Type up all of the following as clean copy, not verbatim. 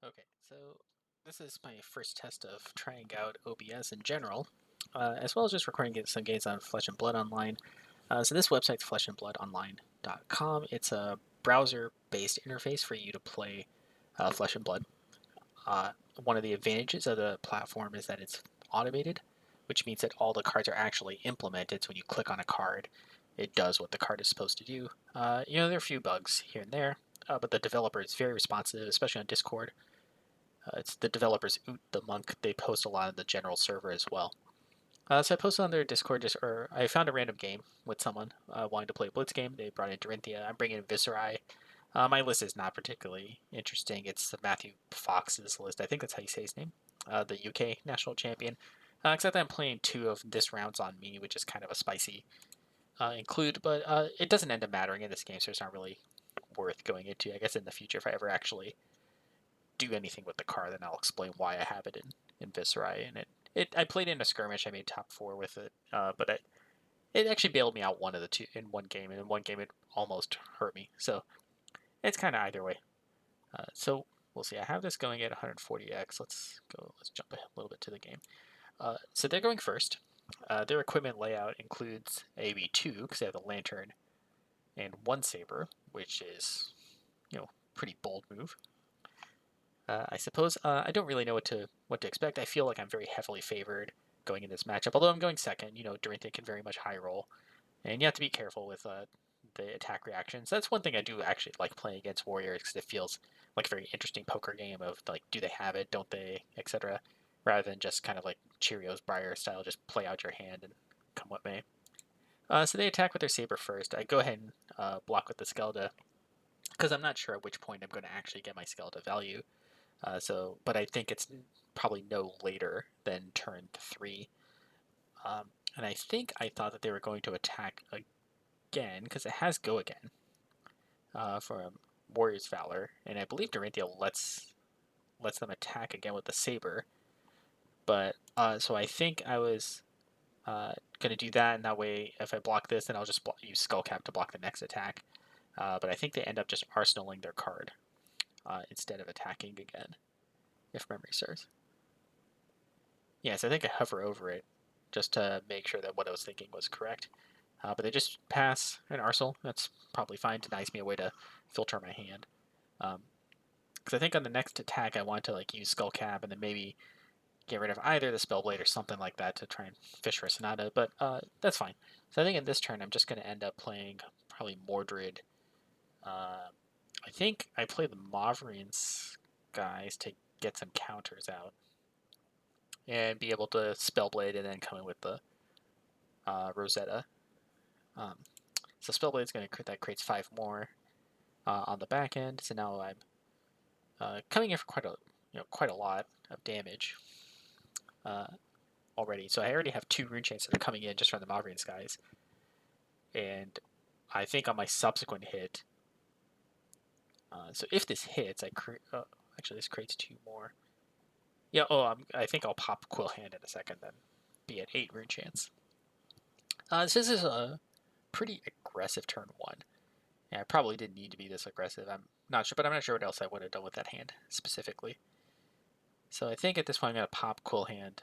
Okay, so this is my first test of trying out OBS in general, as well as just recording some games on Flesh and Blood Online. So this website's fleshandbloodonline.com. It's a browser-based interface for you to play Flesh and Blood. Uh, One of the advantages of the platform is that it's automated, which means that all the cards are actually implemented. So when you click on a card, it does what the card is supposed to do. There are a few bugs here and there, but the developer is very responsive, especially on Discord. It's the developers Oot the Monk. They post a lot on the general server as well. So I posted on their Discord, or I found a random game with someone wanting to play a Blitz game. They brought in Dorinthea. I'm bringing in Viserai. My list is not particularly interesting. It's Matthew Fox's list. I think that's how you say his name. The UK national champion. Except that I'm playing two of this rounds on me, which is kind of a spicy include, but it doesn't end up mattering in this game, so it's not really worth going into. I guess in the future, if I ever actually do anything with the car, then I'll explain why I have it in Viserai. And I played in a skirmish. I made top 4 with it, but it actually bailed me out one of the two in one game, and in one game it almost hurt me. So it's kind of either way. So we'll see. I have this going at 140x. Let's go. Let's jump a little bit to the game. So they're going first. Their equipment layout includes a V2 because they have the lantern and one saber, which is pretty bold move. I suppose I don't really know what to expect. I feel like I'm very heavily favored going in this matchup. Although I'm going second, Dorinthea can very much high roll, and you have to be careful with the attack reactions. That's one thing I do actually like playing against warriors because it feels like a very interesting poker game of like, do they have it, don't they, etc. Rather than just kind of like Cheerios Briar style, just play out your hand and come what may. So they attack with their saber first. I go ahead and block with the Skelda because I'm not sure at which point I'm going to actually get my Skelda value. But I think it's probably no later than turn 3. And I thought that they were going to attack again because it has go again from Warrior's Valor, and I believe Dorinthea lets them attack again with the saber. But so I think I was going to do that, and that way, if I block this, then I'll just use Skullcap to block the next attack. But I think they end up just arsenaling their card instead of attacking again, if memory serves. Yes, I think I hover over it just to make sure that what I was thinking was correct. But they just pass an Arsenal. That's probably fine. Denies me a way to filter my hand. Because I think on the next attack I want to like use Skullcap and then maybe get rid of either the Spellblade or something like that to try and fish for a Sonata. But that's fine. So I think in this turn I'm just going to end up playing probably Mordred. I think I play the Mauvrian's guys to get some counters out and be able to Spellblade and then come in with the Rosetta. Um, so Spellblade's going to that creates 5 more on the back end. So now I'm coming in for quite a lot of damage already. So I already have 2 rune chains that are coming in just from the Mauvrian's guys, and I think on my subsequent hit. So if this hits, actually this creates 2 more. Yeah. I think I'll pop Quill Hand in a second, then be at 8 rune chance. This is a pretty aggressive turn 1. Yeah, I probably didn't need to be this aggressive. I'm not sure what else I would have done with that hand specifically. So I think at this point I'm going to pop Quill Hand.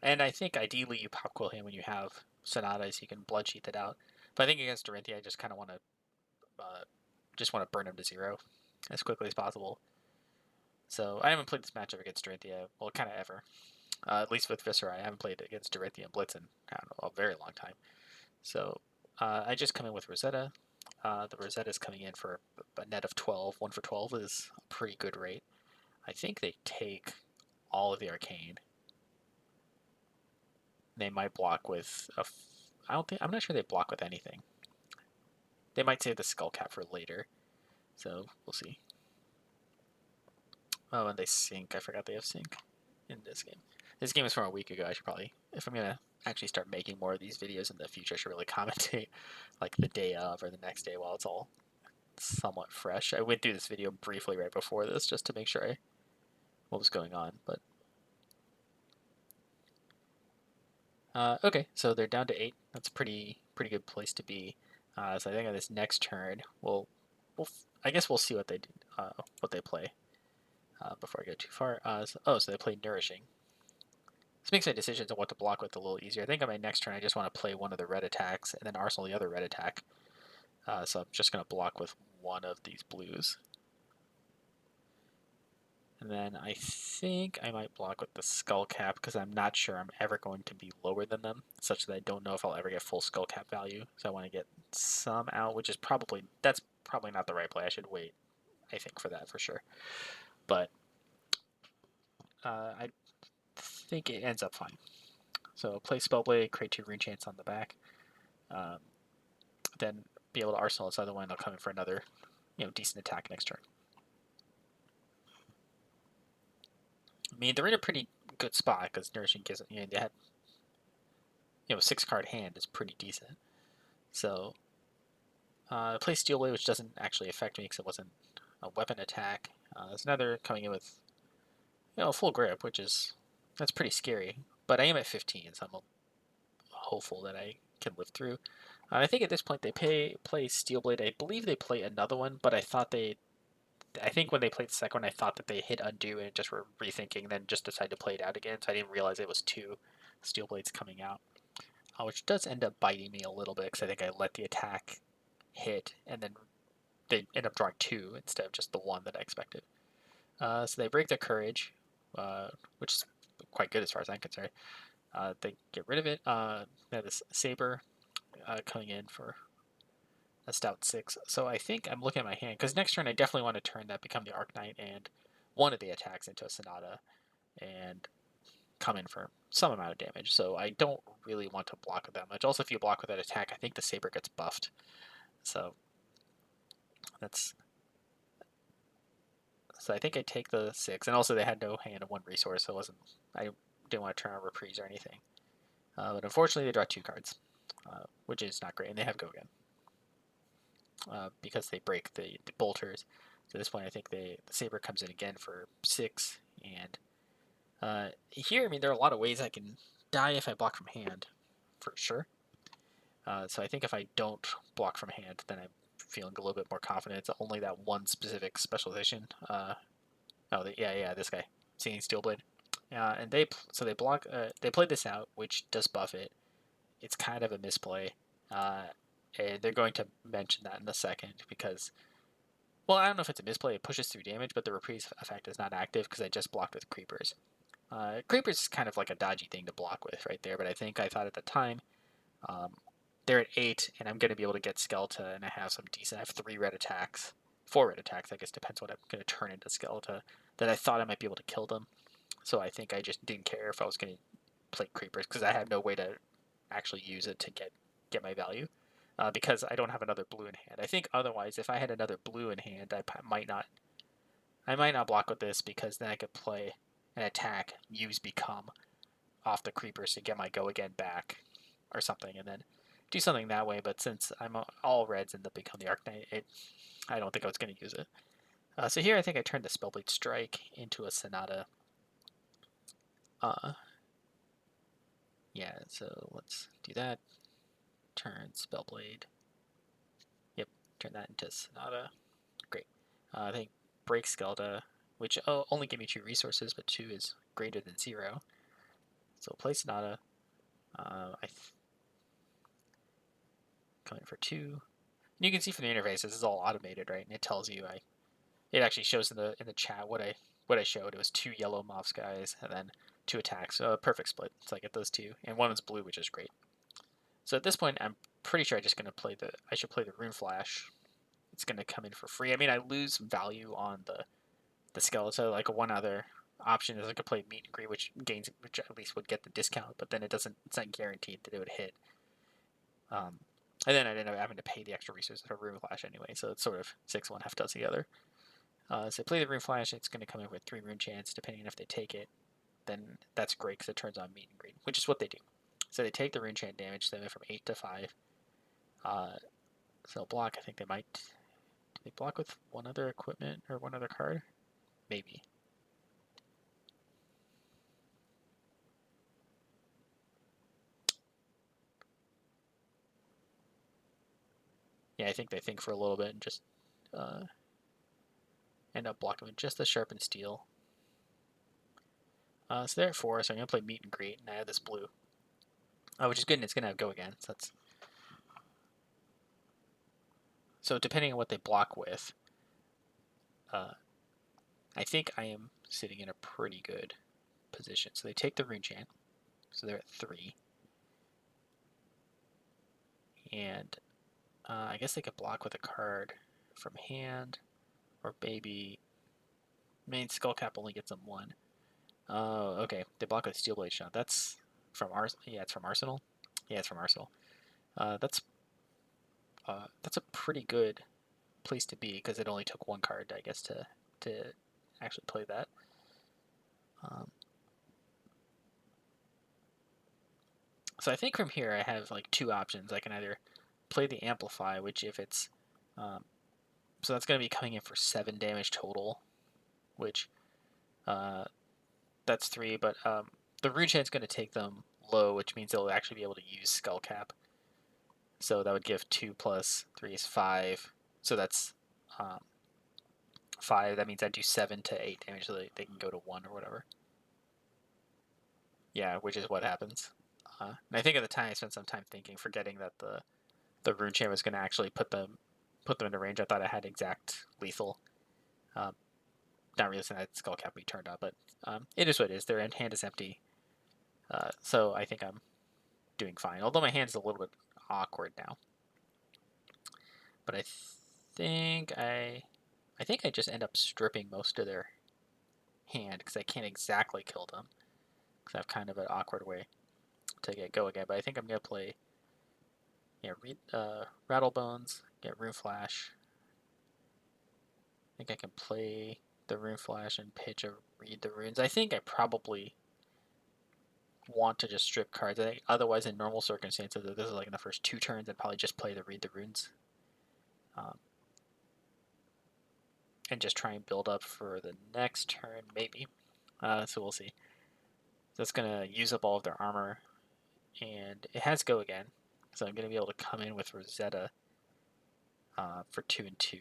And I think ideally you pop Quill Hand when you have Sonata so you can blood sheath it out. But I think against Dorinthea I just kind of want to burn him to 0 as quickly as possible. So I haven't played this matchup against Dorinthea, well, kind of ever. At least with Viserai, I haven't played against Dorinthea and Blitz in, I don't know, a very long time. So I just come in with Rosetta. The Rosetta is coming in for a net of 12. 1 for 12 is a pretty good rate. I think they take all of the Arcane. They might block with I'm not sure they block with anything. They might save the Skullcap for later. So we'll see. Oh, and they sync. I forgot they have sync in this game. This game is from a week ago. I should probably, if I'm gonna actually start making more of these videos in the future, I should really commentate like the day of or the next day while it's all somewhat fresh. I went through this video briefly right before this just to make sure what was going on, but okay, so they're down to 8. That's a pretty good place to be. So I think on this next turn, I guess we'll see what they do, what they play. before I go too far. So they play Nourishing. This makes my decisions on what to block with a little easier. I think on my next turn I just want to play one of the red attacks and then arsenal the other red attack. So I'm just going to block with one of these blues. And then I think I might block with the Skull Cap because I'm not sure I'm ever going to be lower than them, such that I don't know if I'll ever get full Skull Cap value. So I want to get some out, which is that's probably not the right play. I should wait, I think, for that for sure. But I think it ends up fine. So play Spellblade, create 2 Rune Chants on the back, then be able to arsenal this other one. They'll come in for another, decent attack next turn. I mean, they're in a pretty good spot because Nourishing gives it. They had, 6-card hand is pretty decent. So play Steelblade, which doesn't actually affect me because it wasn't a weapon attack. There's another coming in with, full grip, that's pretty scary. But I am at 15, so I'm hopeful that I can live through. I think at this point they play Steelblade. I believe they play another one, but I think when they played the second one, I thought that they hit undo and just were rethinking, then just decided to play it out again. So I didn't realize it was 2 Steelblades coming out, which does end up biting me a little bit because I think I let the attack hit and then they end up drawing 2 instead of just the 1 that I expected. So they break their courage, which is quite good as far as I'm concerned. They get rid of it. They have this saber coming in for a stout 6. So I think I'm looking at my hand because next turn I definitely want to turn that, become the Arknight, and one of the attacks into a Sonata and come in for some amount of damage. So I don't really want to block with that much. Also, if you block with that attack, I think the saber gets buffed. So I think I take the 6, and also they had no hand and 1 resource, so I didn't want to turn on reprise or anything. But unfortunately, they draw 2 cards, which is not great, and they have go again because they break the bolters. So at this point, I think the saber comes in again for 6, and here, I mean, there are a lot of ways I can die if I block from hand, for sure. So I think if I don't block from hand, then I'm feeling a little bit more confident. It's only that one specific specialization. This guy, Seeing Steelblade. And they block. They played this out, which does buff it. It's kind of a misplay, and they're going to mention that in a second because, well, I don't know if it's a misplay. It pushes through damage, but the reprise effect is not active because I just blocked with creepers. Creepers is kind of like a dodgy thing to block with right there, but I thought at the time, they're at 8, and I'm going to be able to get Skeleton, and I have some decent. I have 3 red attacks, 4 red attacks. I guess depends what I'm going to turn into Skeleton. That I thought I might be able to kill them. So I think I just didn't care if I was going to play creepers because I had no way to actually use it to get my value because I don't have another blue in hand. I think otherwise, if I had another blue in hand, I might not block with this because then I could play an attack, use Become off the creepers to get my go again back or something, and then do something that way. But since I'm all reds and the Become the Arknight, I don't think I was going to use it. So here I think I turned the Spellblade Strike into a Sonata. Yeah, so let's do that. Turn Spellblade. Yep, turn that into Sonata. Great. I think Break Skelda, which only give me 2 resources, but 2 is greater than 0. So play Sonata. Coming for 2. And you can see from the interface, this is all automated, right? And it tells you, it actually shows in the chat what I showed. It was 2 yellow Moth Skies and then 2 attacks. Perfect split. So I get those 2, and one is blue, which is great. So at this point, I'm pretty sure I'm just going to I should play the Rune Flash. It's going to come in for free. I mean, I lose value on the Skeleton. Like one other option is I could play Meet and Greet, which at least would get the discount, but then it's not guaranteed that it would hit. And then I ended up having to pay the extra resources for Rune Flash anyway, so it's sort of 6-1, half does the other. So play the Rune Flash, it's going to come in with 3 Rune Chants, depending on if they take it. Then that's great because it turns on Meet and Greet, which is what they do. So they take the Rune Chant damage, so they went from 8 to 5. So block, I think they might. Do they block with one other equipment or one other card? Maybe. Yeah, I think they think for a little bit and just end up blocking with just the Sharpened Steel. So they're at 4, so I'm going to play Meet and Greet, and I have this blue. Which is good, and it's going to go again. So depending on what they block with, I think I am sitting in a pretty good position. So they take the Rune Chant, so they're at 3. And I guess they could block with a card from hand, or maybe main Skullcap only gets them 1. Oh, okay. They block with Steelblade Shot. That's from Arsenal. Yeah, it's from Arsenal. Yeah, it's from Arsenal. That's a pretty good place to be because it only took 1 card, I guess, to actually play that. So I think from here I have like 2 options. I can either play the Amplify, which if it's so that's going to be coming in for 7 damage total, which that's 3, but the Rune Chant's going to take them low, which means they'll actually be able to use Skullcap. So that would give 2 plus 3 is 5. So that's 5. That means I do 7 to 8 damage, so they can go to 1 or whatever. Yeah, which is what happens. And I think at the time I spent some time thinking, forgetting that the Rune Chant was going to actually put them into range. I thought I had exact lethal. Not realizing that Skullcap would be turned up, but it is what it is. Their hand is empty. So I think I'm doing fine. Although my hand's a little bit awkward now. But I think I just end up stripping most of their hand because I can't exactly kill them because I have kind of an awkward way to get go again. But I think I'm gonna play Rattlebones, get Rune Flash. I think I can play the Rune Flash and pitch a Read the Runes. I think I probably want to just strip cards. I think otherwise, in normal circumstances, if this is like in the first 2 turns, I'd probably just play the Read the Runes. And just try and build up for the next turn, maybe. So we'll see. So it's going to use up all of their armor, and it has go again. So I'm going to be able to come in with Rosetta for 2 and 2.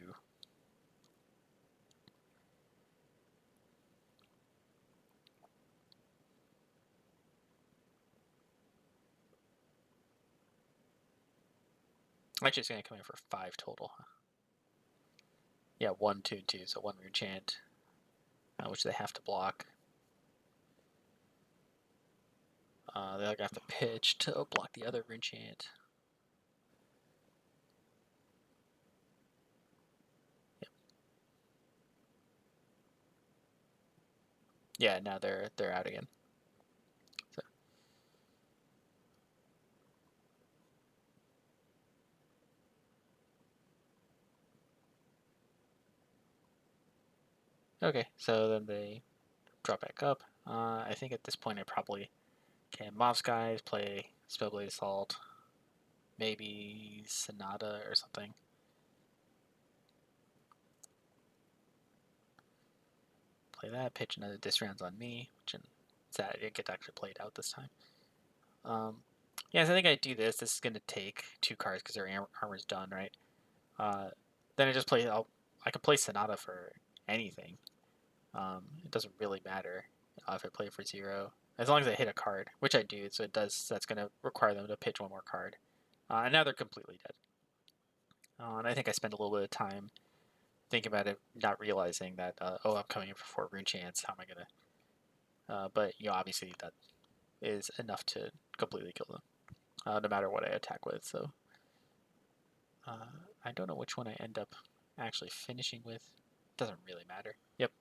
Actually, it's going to come in for 5 total. Yeah, 1, 2, and 2. So 1 Rune Chant, which they have to block. They'll have to pitch to block the other Rune Chant. Yep. Yeah, now they're out again. So. Okay, so then they drop back up. I think at this point I probably can Mob Skies, play Spellblade Assault, maybe Sonata or something. Play that, pitch another Disrounds on me, which sad, it get actually played out this time. Yeah, so I think I do this. This is going to take 2 cards because their armor's done, right? Then I just play, I can play Sonata for anything. It doesn't really matter if I play for 0. As long as I hit a card, which I do, so it does. That's going to require them to pitch 1 more card. And now they're completely dead. And I think I spent a little bit of time thinking about it, not realizing that, I'm coming in for 4 Rune Chants. How am I going to... but, obviously that is enough to completely kill them, no matter what I attack with. So I don't know which one I end up actually finishing with. Doesn't really matter. Yep,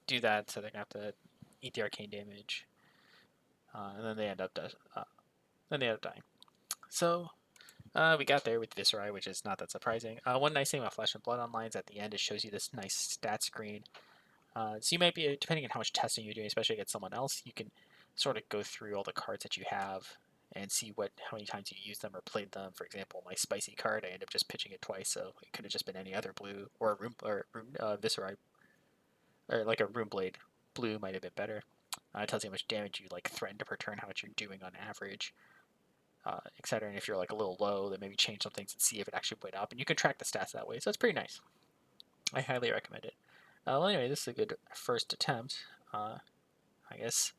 do that, so they're going to have to eat the arcane damage. And then they end up dying. So we got there with Viserai, which is not that surprising. One nice thing about Flesh and Blood Online is at the end it shows you this nice stat screen. So you might be, depending on how much testing you're doing, especially against someone else, you can sort of go through all the cards that you have and see how many times you used them or played them. For example, my spicy card, I ended up just pitching it twice, so it could have just been any other blue or Viserai, or like a Rune Blade. Blue might have been better. It tells you how much damage you threaten to per turn, how much you're doing on average, etc. And if you're a little low, then maybe change some things and see if it actually went up. And you can track the stats that way, so it's pretty nice. I highly recommend it. Well, anyway, this is a good first attempt. I guess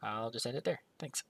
I'll just end it there. Thanks.